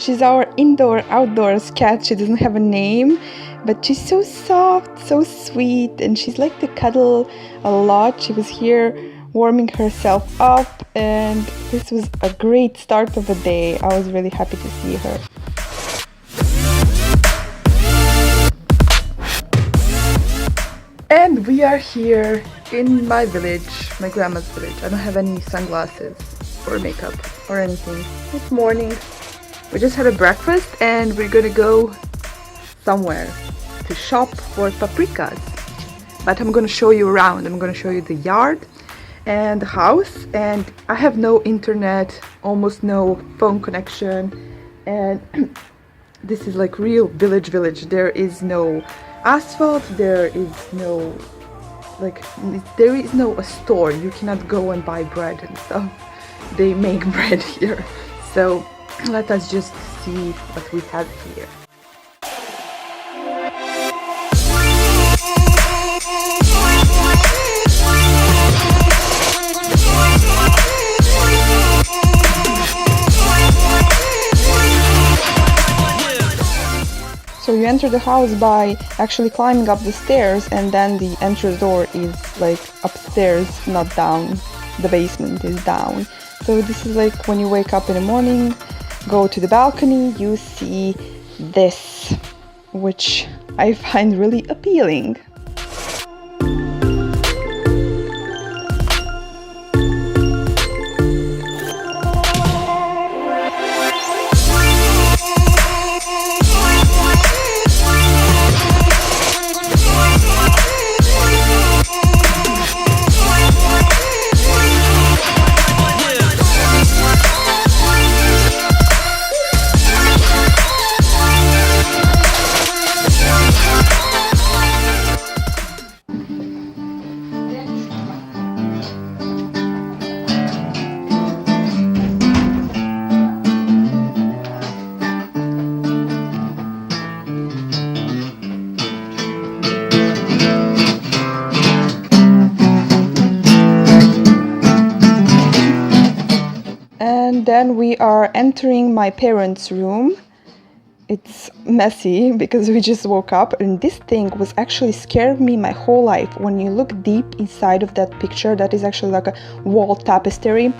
She's our indoor-outdoors cat. She doesn't have a name, but she's so soft, so sweet, and she's like to cuddle a lot. She was here warming herself up, and this was a great start of the day. I was really happy to see her. And we are here in my village, my grandma's village. I don't have any sunglasses or makeup or anything. It's morning. We just had a breakfast and we're gonna go somewhere to shop for paprikas. But I'm gonna show you around. I'm gonna show you the yard and the house. And I have no internet, almost no phone connection. And this is like real village. There is no asphalt, there is no a store. You cannot go and buy bread and stuff. They make bread here. So let us just see what we have here. So you enter the house by actually climbing up the stairs, and then the entrance door is like upstairs, not down. The basement is down. So this is like when you wake up in the morning, go to the balcony, you see this, which I find really appealing. And then we are entering my parents' room. It's messy because we just woke up, and this thing was actually scared me my whole life. When you look deep inside of that picture, that is actually like a wall tapestry.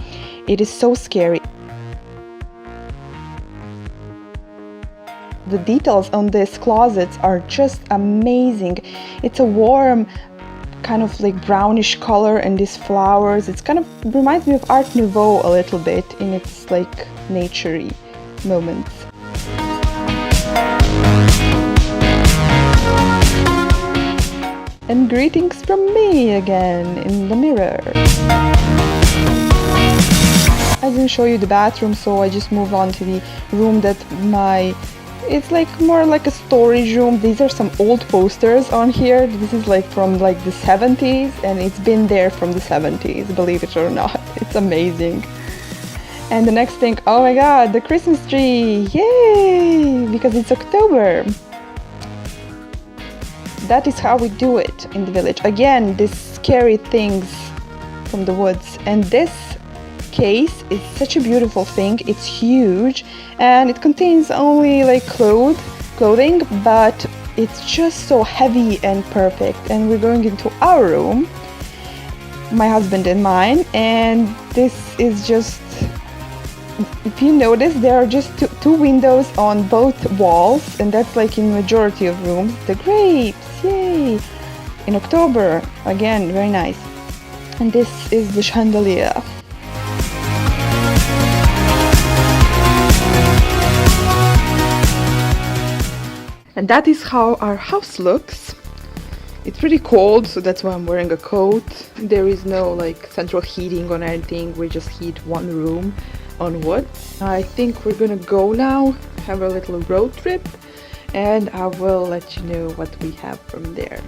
It is so scary. The details on these closets are just amazing. It's a warm kind of like brownish color, and these flowers, it's kind of reminds me of Art Nouveau a little bit in its like naturey moments. And greetings from me again in the mirror. I didn't show you the bathroom, so I just moved on to the room that it's like more like a storage room. These are some old posters on here. This is like from like the 70s, and it's been there from the 70s, believe it or not. It's amazing. And the next thing, oh my god, the Christmas tree! Yay! Because it's October. That is how we do it in the village. Again, these scary things from the woods. And this case is such a beautiful thing. It's huge and it contains only like clothing, but it's just so heavy and perfect. And we're going into our room, my husband and mine, and this is just, if you notice, there are just two windows on both walls, and that's like in majority of rooms. The grapes, yay! In October, again, very nice. And this is the chandelier. And that is how our house looks. It's pretty cold, so that's why I'm wearing a coat. There is no like central heating or anything. We just heat one room on wood. I think we're gonna go now, have a little road trip, and I will let you know what we have from there.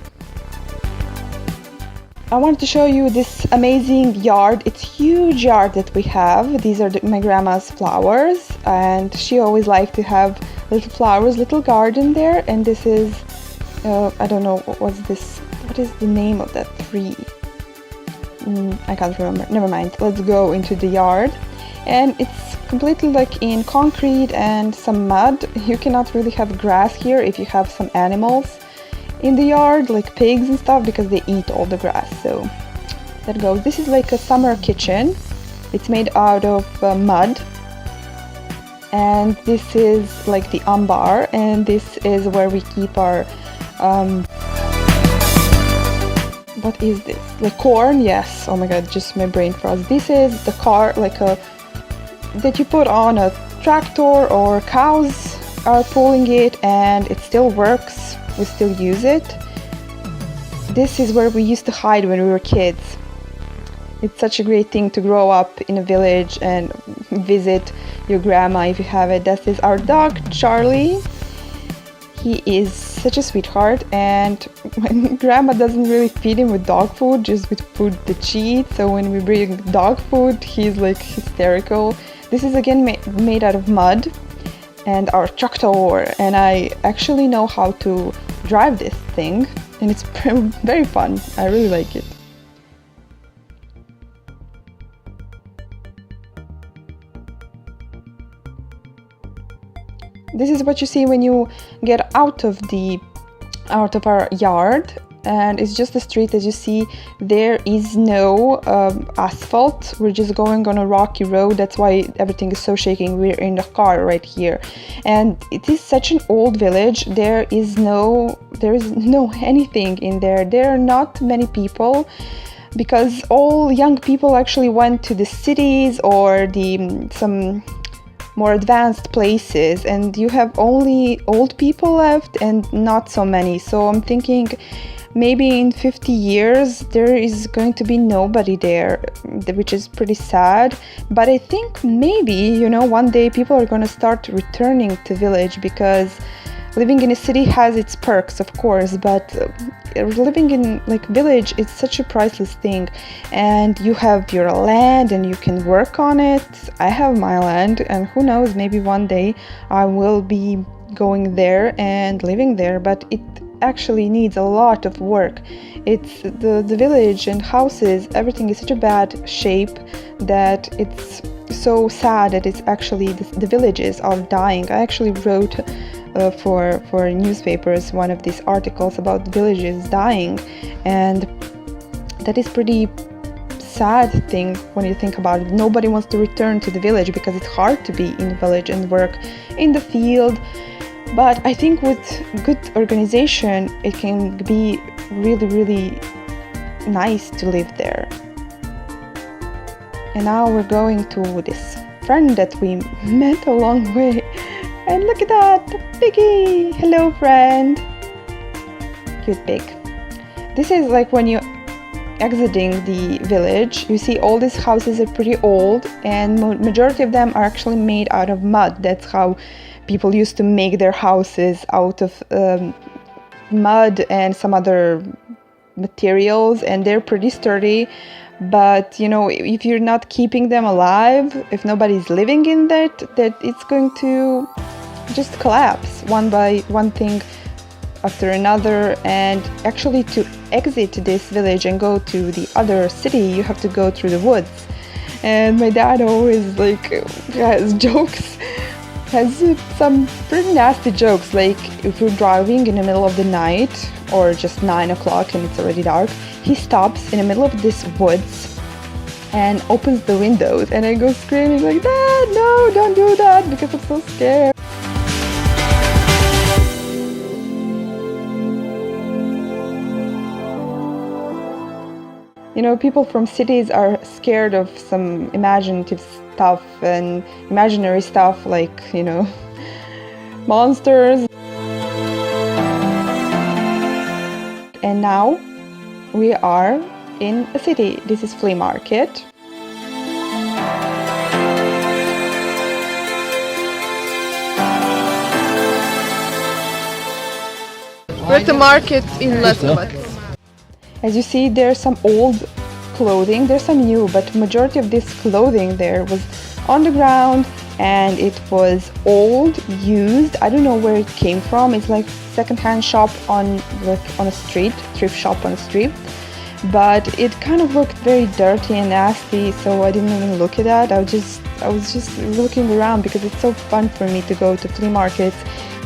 I wanted to show you this amazing yard. It's a huge yard that we have. These are my grandma's flowers, and she always liked to have little flowers, little garden there. And this is, I don't know, what's this? What is the name of that tree? I can't remember. Never mind. Let's go into the yard. and it's completely like in concrete and some mud. You cannot really have grass here if you have some animals in the yard, like pigs and stuff, because they eat all the grass. So that goes. This is like a summer kitchen. It's made out of mud, and this is like the ambar, and this is where we keep our what is this? Like corn? Yes. Oh my god, just my brain froze. This is the car, like a that you put on a tractor, or cows are pulling it, and it still works. We still use it. This is where we used to hide when we were kids. It's such a great thing to grow up in a village and visit your grandma if you have it. That is our dog, Charlie. He is such a sweetheart, and when grandma doesn't really feed him with dog food, just with food that she eats, so when we bring dog food, he's like hysterical. This is again made out of mud, and our tractor, and I actually know how to drive this thing, and it's very fun. I really like it. This is what you see when you get out of our yard, and it's just the street. As you see, there is no asphalt. We're just going on a rocky road. That's why everything is so shaking. We're in the car right here, and it is such an old village. There is no anything in there. There are not many people, because all young people actually went to the cities or some more advanced places, and you have only old people left and not so many. So I'm thinking maybe in 50 years there is going to be nobody there, which is pretty sad. But I think maybe, one day people are going to start returning to village, because living in a city has its perks, of course, but living in like village is such a priceless thing, and you have your land and you can work on it. I have my land, and who knows, maybe one day I will be going there and living there, but it actually needs a lot of work. It's the village and houses, everything is such a bad shape that it's so sad that it's actually the villages are dying. I actually wrote for newspapers one of these articles about villages dying, and that is pretty sad thing when you think about it. Nobody wants to return to the village because it's hard to be in the village and work in the field, but I think with good organization it can be really, really nice to live there. And now we're going to this friend that we met along the way. And look at that, piggy! Hello, friend! Cute pig. This is like when you're exiting the village, you see all these houses are pretty old, and majority of them are actually made out of mud. That's how people used to make their houses, out of mud and some other materials, and they're pretty sturdy. But if you're not keeping them alive, if nobody's living in that it's going to just collapse one by one thing after another. And actually, to exit this village and go to the other city, you have to go through the woods. And my dad always has jokes, has some pretty nasty jokes, like if you're driving in the middle of the night or just 9 o'clock and it's already dark, he stops in the middle of this woods and opens the windows, and I go screaming like, Dad, no, don't do that, because I'm so scared. People from cities are scared of some imaginative stuff and imaginary stuff, like, monsters. And now we are in a city. This is flea market. We're at the market in Leskovac. As you see, there's some old clothing, there's some new, but majority of this clothing there was on the ground, and it was old, used. I don't know where it came from. It's like second-hand shop on a street, thrift shop on a street. but it kind of looked very dirty and nasty, so I didn't even look at that. I was just looking around because it's so fun for me to go to flea markets.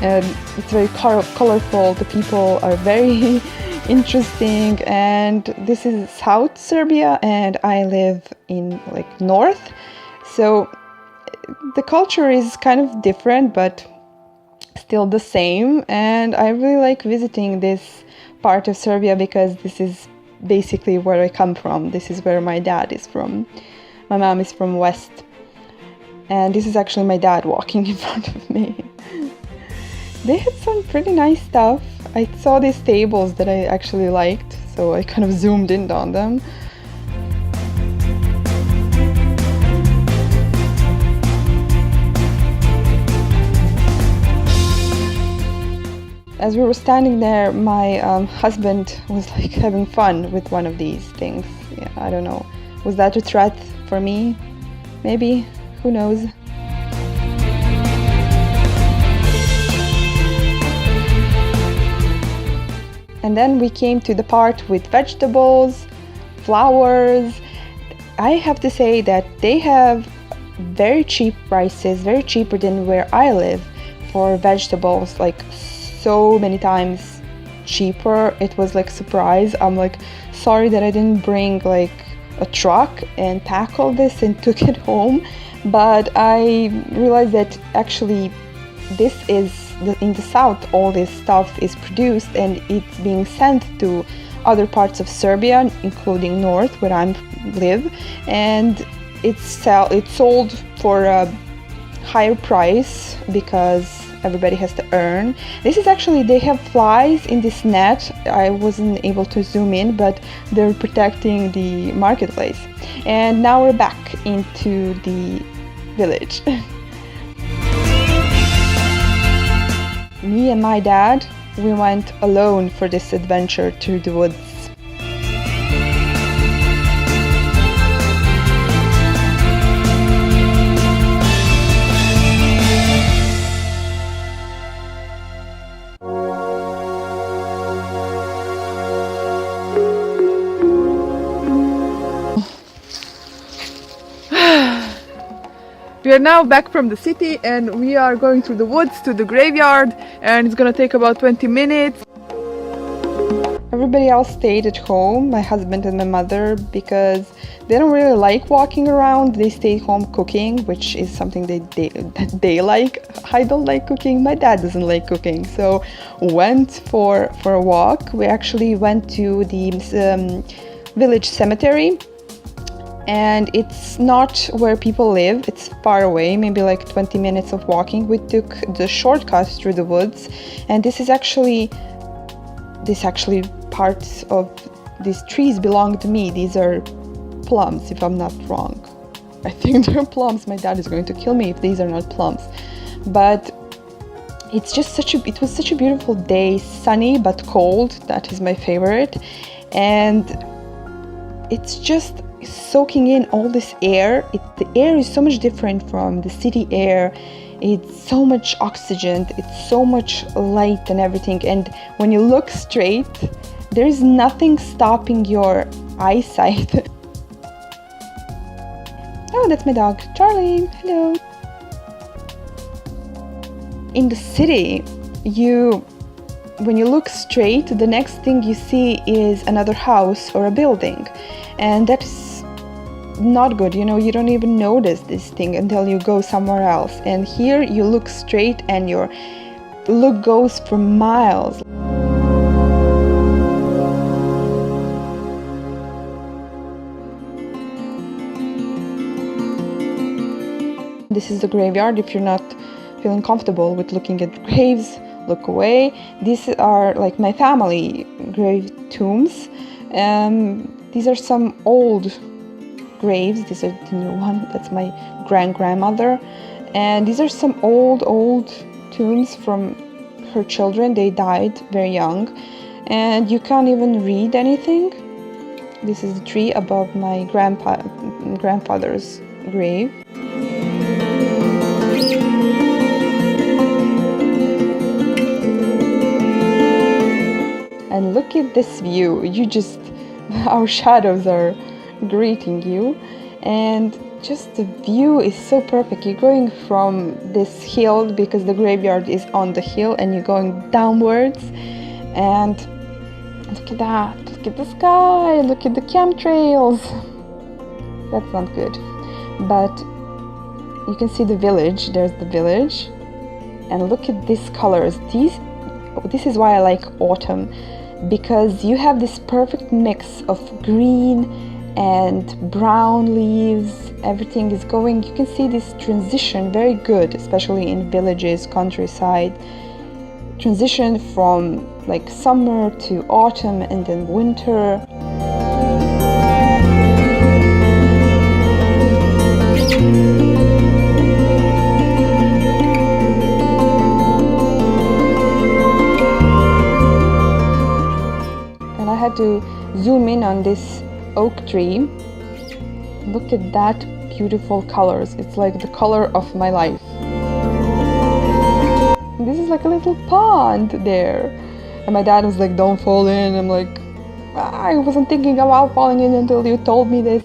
It's very colorful. The people are very interesting, and this is South Serbia, and I live in like north, so the culture is kind of different, but still the same. And I really like visiting this part of Serbia because this is basically where I come from. This is where my dad is from. My mom is from West, and this is actually my dad walking in front of me. They had some pretty nice stuff. I saw these tables that I actually liked, so I kind of zoomed in on them. As we were standing there, my husband was like having fun with one of these things. Yeah, I don't know. Was that a threat for me? Maybe. Who knows? And then we came to the part with vegetables, flowers. I have to say that they have very cheap prices, very cheaper than where I live for vegetables, like so many times cheaper. It was like a surprise. I'm like sorry that I didn't bring like a truck and pack all this and took it home, but I realized that actually this is in the south. All this stuff is produced and it's being sent to other parts of Serbia, including north where I live, and it's sold for a higher price because everybody has to earn. This is actually, they have flies in this net. I wasn't able to zoom in, but they're protecting the marketplace. And now we're back into the village. Me and my dad, we went alone for this adventure through the woods. We are now back from the city and we are going through the woods to the graveyard, and it's gonna take about 20 minutes. Everybody else stayed at home, my husband and my mother, because they don't really like walking around. They stayed home cooking, which is something that they like. I don't like cooking, my dad doesn't like cooking, so went for a walk. We actually went to the village cemetery, and it's not where people live, it's far away, maybe like 20 minutes of walking. We took the shortcut through the woods, and this actually parts of these trees belong to me. These are plums, if I'm not wrong. I think they're plums. My dad is going to kill me if these are not plums. But it's just it was such a beautiful day, sunny but cold. That is my favorite. And it's just soaking in all this air. The air is so much different from the city air. It's so much oxygen, it's so much light and everything, and when you look straight, there's nothing stopping your eyesight. Oh, that's my dog, Charlie. Hello. In the city, when you look straight, the next thing you see is another house or a building, and that's not good. You don't even notice this thing until you go somewhere else. And here you look straight and your look goes for miles. This is the graveyard. If you're not feeling comfortable with looking at graves, look away. These are like my family grave tombs. These are some old graves. These are the new one. That's my grandmother, and these are some old tombs from her children. They died very young, and you can't even read anything. This is the tree above my grandfather's grave. And look at this view. You just our shadows are greeting you, and just the view is so perfect. You're going from this hill because the graveyard is on the hill, and you're going downwards, and look at that, look at the sky, look at the chemtrails. That's not good, but you can see the village. There's the village, and look at these colors. This is why I like autumn, because you have this perfect mix of green and brown leaves. Everything is going, you can see this transition very good, especially in villages, countryside. Transition from like summer to autumn and then winter. And I had to zoom in on this oak tree. Look at that beautiful colors. It's like the color of my life. This is like a little pond there. And my dad was like, don't fall in. I'm like, I wasn't thinking about falling in until you told me this.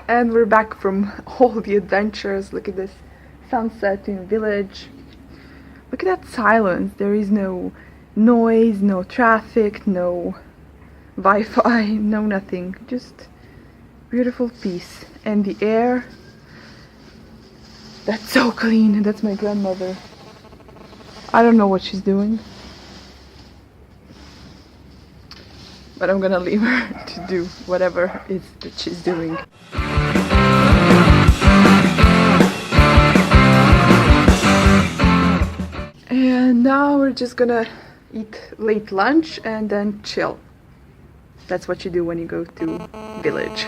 And we're back from all the adventures. Look at this sunset in village. Look at that silence. There is no noise, no traffic, no Wi-Fi, no nothing. Just beautiful peace. And the air, that's so clean. That's my grandmother. I don't know what she's doing, but I'm gonna leave her to do whatever it is that she's doing. And now we're just gonna eat late lunch and then chill. That's what you do when you go to village.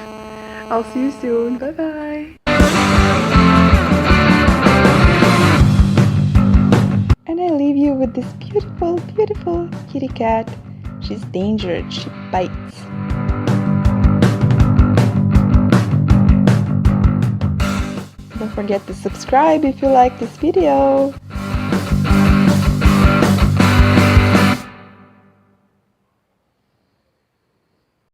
I'll see you soon. Bye bye. And I leave you with this beautiful, beautiful kitty cat. She's dangerous, she bites. Don't forget to subscribe if you like this video.